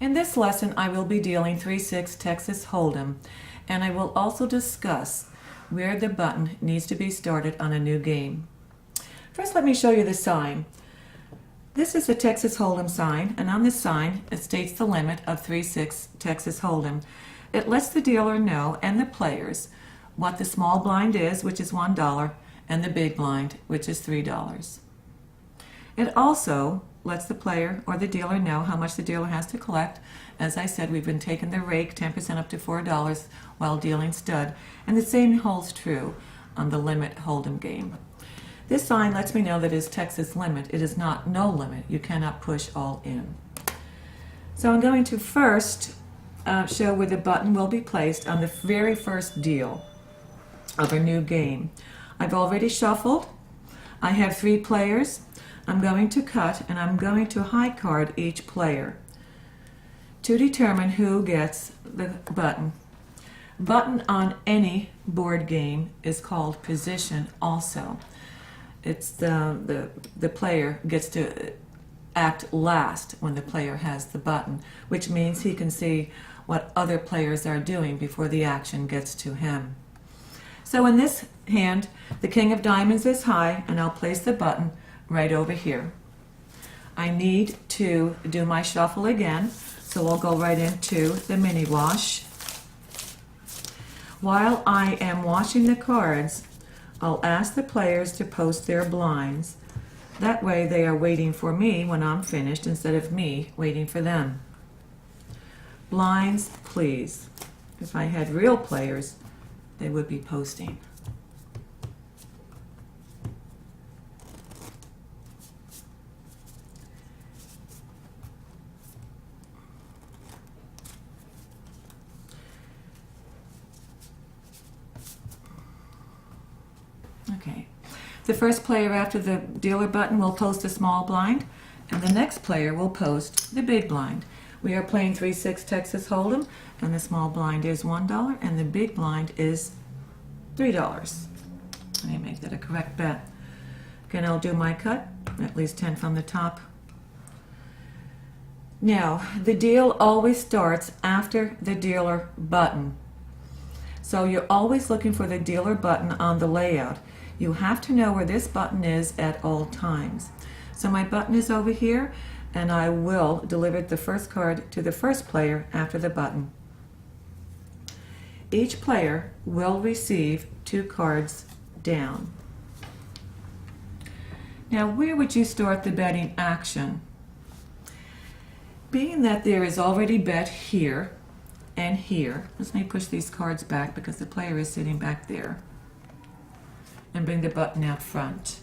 In this lesson, I will be dealing 3-6 Texas Hold'em, and I will also discuss where the button needs to be started on a new game. First, let me show you the sign. This is the Texas Hold'em sign, and on this sign, it states the limit of 3-6 Texas Hold'em. It lets the dealer know, and the players, what the small blind is, which is $1, and the big blind, which is $3. It also lets the player or the dealer know how much the dealer has to collect. As I said, we've been taking the rake 10% up to $4 while dealing stud, and the same holds true on the limit Hold'em game. This sign lets me know that it is Texas limit. It is not no limit. You cannot push all in. So I'm going to first show where the button will be placed on the very first deal of a new game. I've already shuffled. I have 3 players. I'm going to cut, and I'm going to high card each player to determine who gets the button. Button on any board game is called position also. It's the player gets to act last when the player has the button, which means he can see what other players are doing before the action gets to him. So in this hand, the king of diamonds is high, and I'll place the button right over here. I need to do my shuffle again, so I'll go right into the mini wash. While I am washing the cards, I'll ask the players to post their blinds. That way they are waiting for me when I'm finished instead of me waiting for them. Blinds, please. If I had real players, they would be posting. Okay. The first player after the dealer button will post a small blind, and the next player will post the big blind. We are playing 3-6 Texas Hold'em, and the small blind is $1, and the big blind is $3. Let me make that a correct bet. Again, I'll do my cut, at least 10 from the top. Now, the deal always starts after the dealer button. So you're always looking for the dealer button on the layout. You have to know where this button is at all times. So my button is over here, and I will deliver the first card to the first player after the button. Each player will receive 2 cards down. Now, where would you start the betting action? Being that there is already bet here and here, let me push these cards back because the player is sitting back there, and bring the button out front.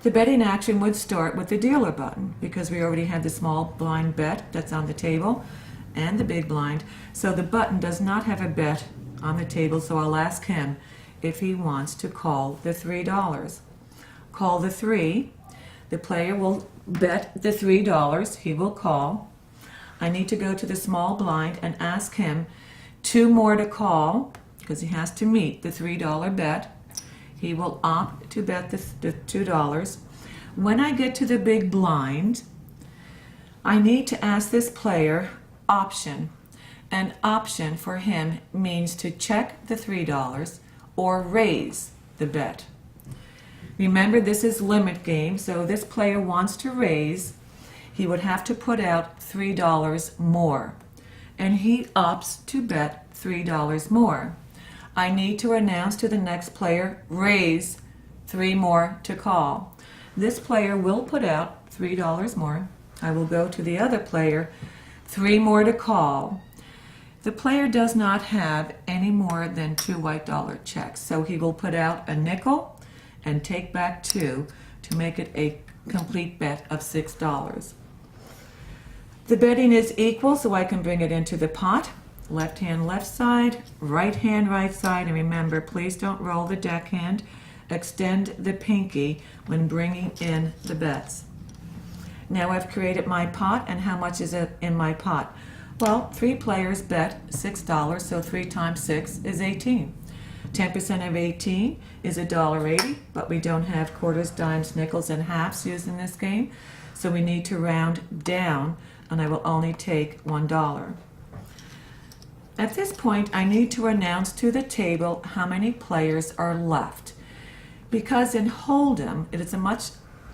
The betting action would start with the dealer button because we already had the small blind bet that's on the table and the big blind. So the button does not have a bet on the table, so I'll ask him if he wants to call the $3. Call the 3. The player will bet the $3. He will call. I need to go to the small blind and ask him 2 more to call because he has to meet the $3 bet. He will opt to bet the $2. When I get to the big blind, I need to ask this player option. An option for him means to check the $3 or raise the bet. Remember, this is limit game, so this player wants to raise. He would have to put out $3 more, and he opts to bet $3 more. I need to announce to the next player, raise 3 more to call. This player will put out $3 more. I will go to the other player, 3 more to call. The player does not have any more than 2 white dollar checks, so he will put out a nickel and take back 2 to make it a complete bet of $6. The betting is equal, so I can bring it into the pot. Left hand, left side, right hand, right side, and remember, please don't roll the deckhand. Extend the pinky when bringing in the bets. Now I've created my pot, and how much is it in my pot? Well, 3 players bet $6, so 3 times 6 is 18. 10% of 18 is $1.80, but we don't have quarters, dimes, nickels, and halves used in this game, so we need to round down, and I will only take $1. At this point, I need to announce to the table how many players are left. Because in Hold'em, it is a much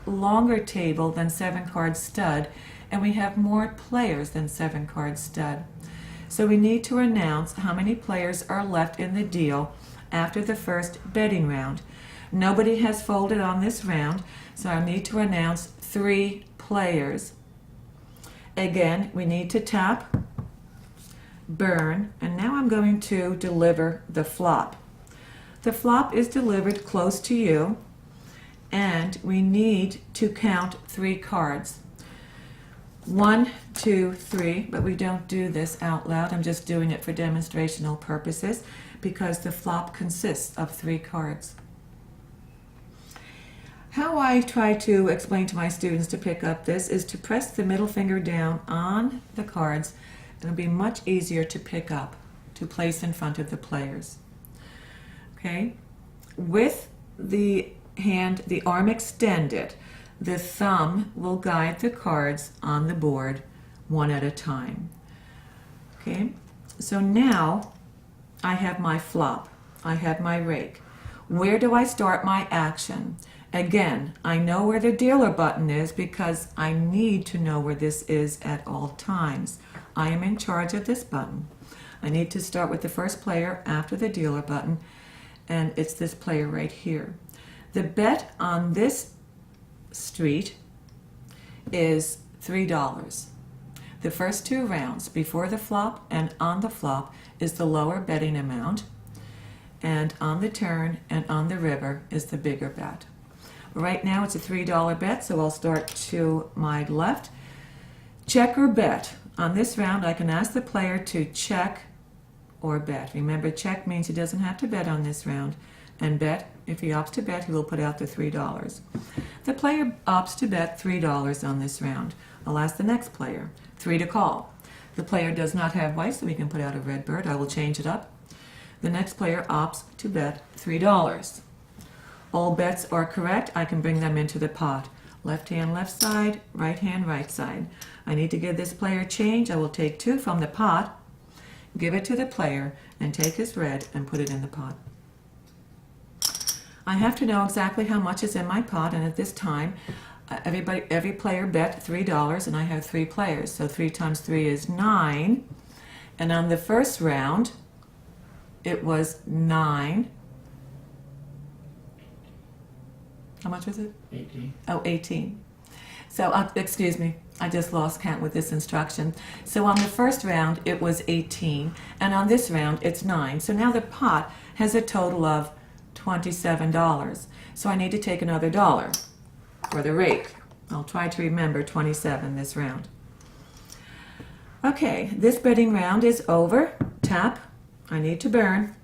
longer table than 7-card stud, and we have more players than 7-card stud. So we need to announce how many players are left in the deal after the first betting round. Nobody has folded on this round, so I need to announce 3 players. Again, we need to tap, burn, and now I'm going to deliver the flop. The flop is delivered close to you, and we need to count 3 cards. 1, 2, 3, but we don't do this out loud. I'm just doing it for demonstrational purposes because the flop consists of 3 cards. How I try to explain to my students to pick up this is to press the middle finger down on the cards. It'll be much easier to pick up, to place in front of the players. Okay? With the hand, the arm extended, the thumb will guide the cards on the board one at a time. Okay? So now I have my flop. I have my rake. Where do I start my action? Again, I know where the dealer button is because I need to know where this is at all times. I am in charge of this button. I need to start with the first player after the dealer button, and it's this player right here. The bet on this street is $3. The first 2 rounds, before the flop and on the flop, is the lower betting amount, and on the turn and on the river is the bigger bet. Right now it's a $3 bet, so I'll start to my left. Check or bet. On this round, I can ask the player to check or bet. Remember, check means he doesn't have to bet on this round, and bet, if he opts to bet, he will put out the $3. The player opts to bet $3 on this round. I'll ask the next player, 3 to call. The player does not have white, so we can put out a red bird. I will change it up. The next player opts to bet $3. All bets are correct. I can bring them into the pot. Left hand, left side, right hand, right side. I need to give this player change. I will take 2 from the pot, give it to the player, and take his red and put it in the pot. I have to know exactly how much is in my pot, and at this time, every player bet $3, and I have 3 players. So 3 times 3 is 9. And on the first round, it was 9. How much was it? 18. Oh, 18. So, excuse me, I just lost count with this instruction. So on the first round, it was 18, and on this round, it's 9. So now the pot has a total of $27. So I need to take another $1 for the rake. I'll try to remember 27 this round. Okay, this betting round is over. Tap. I need to burn.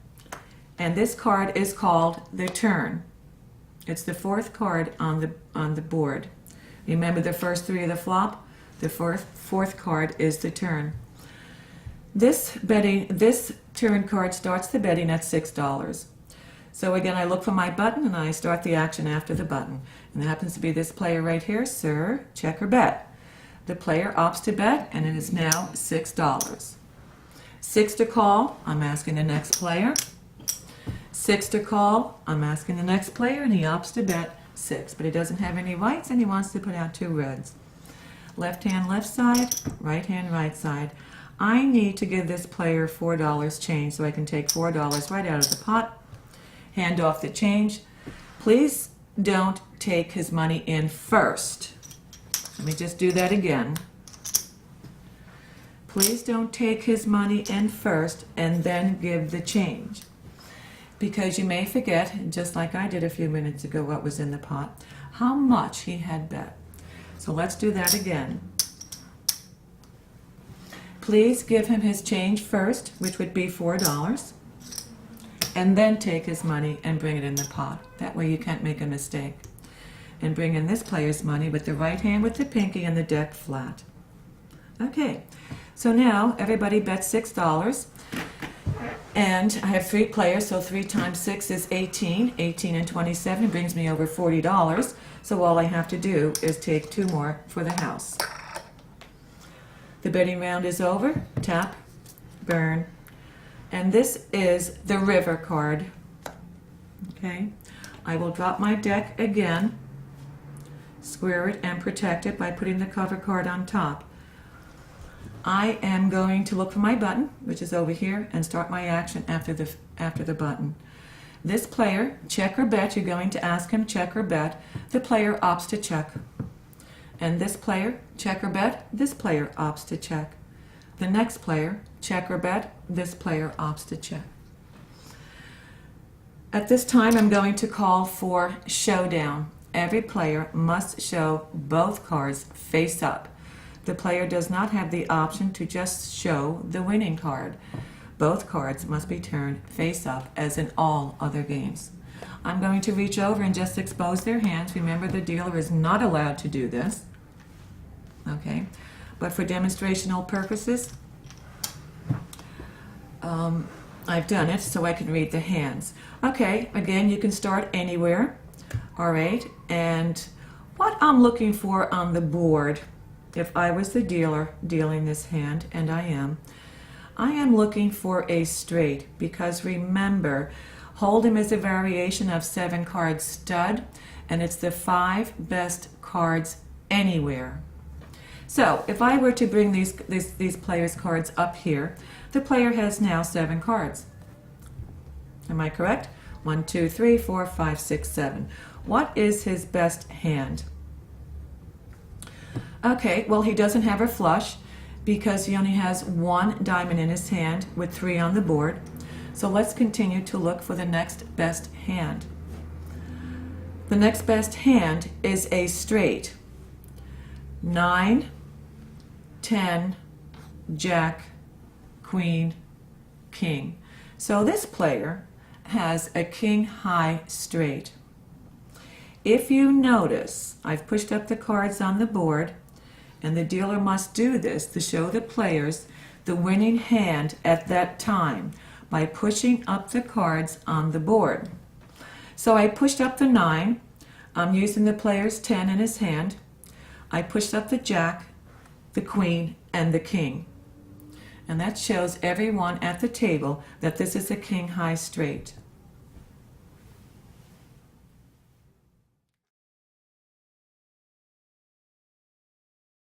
And this card is called the turn. It's the 4th card on the board. Remember the first 3 of the flop? The fourth card is the turn. This turn card starts the betting at $6. So again, I look for my button and I start the action after the button. And it happens to be this player right here, sir, check or bet. The player opts to bet, and it is now $6. 6 to call, I'm asking the next player. 6 to call, I'm asking the next player, and he opts to bet 6. But he doesn't have any whites, and he wants to put out 2 reds. Left hand, left side, right hand, right side. I need to give this player $4 change, so I can take $4 right out of the pot, hand off the change. Please don't take his money in first. Let me just do that again. Please don't take his money in first and then give the change. Because you may forget, just like I did a few minutes ago, what was in the pot, how much he had bet. So let's do that again. Please give him his change first, which would be $4, and then take his money and bring it in the pot. That way you can't make a mistake. And bring in this player's money with the right hand with the pinky and the deck flat. Okay, so now everybody bets $6. And I have 3 players, so 3 times 6 is 18. 18 and 27 brings me over $40. So all I have to do is take 2 more for the house. The betting round is over. Tap, burn. And this is the river card. Okay. I will drop my deck again, square it and protect it by putting the cover card on top. I am going to look for my button, which is over here, and start my action after the button. This player, check or bet, you're going to ask him check or bet. The player opts to check. And this player, check or bet, this player opts to check. The next player, check or bet, this player opts to check. At this time, I'm going to call for showdown. Every player must show both cards face up. The player does not have the option to just show the winning card. Both cards must be turned face up as in all other games. I'm going to reach over and just expose their hands. Remember, the dealer is not allowed to do this. Okay, but for demonstrational purposes, I've done it so I can read the hands. Okay, again, you can start anywhere. All right, and what I'm looking for on the board, if I was the dealer dealing this hand, and I am looking for a straight, because remember, Hold'em is a variation of 7 card stud, and it's the 5 best cards anywhere. So if I were to bring these players' cards up here, the player has now 7 cards. Am I correct? 1, 2, 3, 4, 5, 6, 7. What is his best hand? Okay, well, he doesn't have a flush because he only has 1 diamond in his hand with 3 on the board. So let's continue to look for the next best hand. The next best hand is a straight. 9, 10, Jack, Queen, King. So this player has a king high straight. If you notice, I've pushed up the cards on the board, and the dealer must do this to show the players the winning hand at that time by pushing up the cards on the board. So I pushed up the 9. I'm using the player's 10 in his hand. I pushed up the Jack, the Queen, and the King. And that shows everyone at the table that this is a king high straight.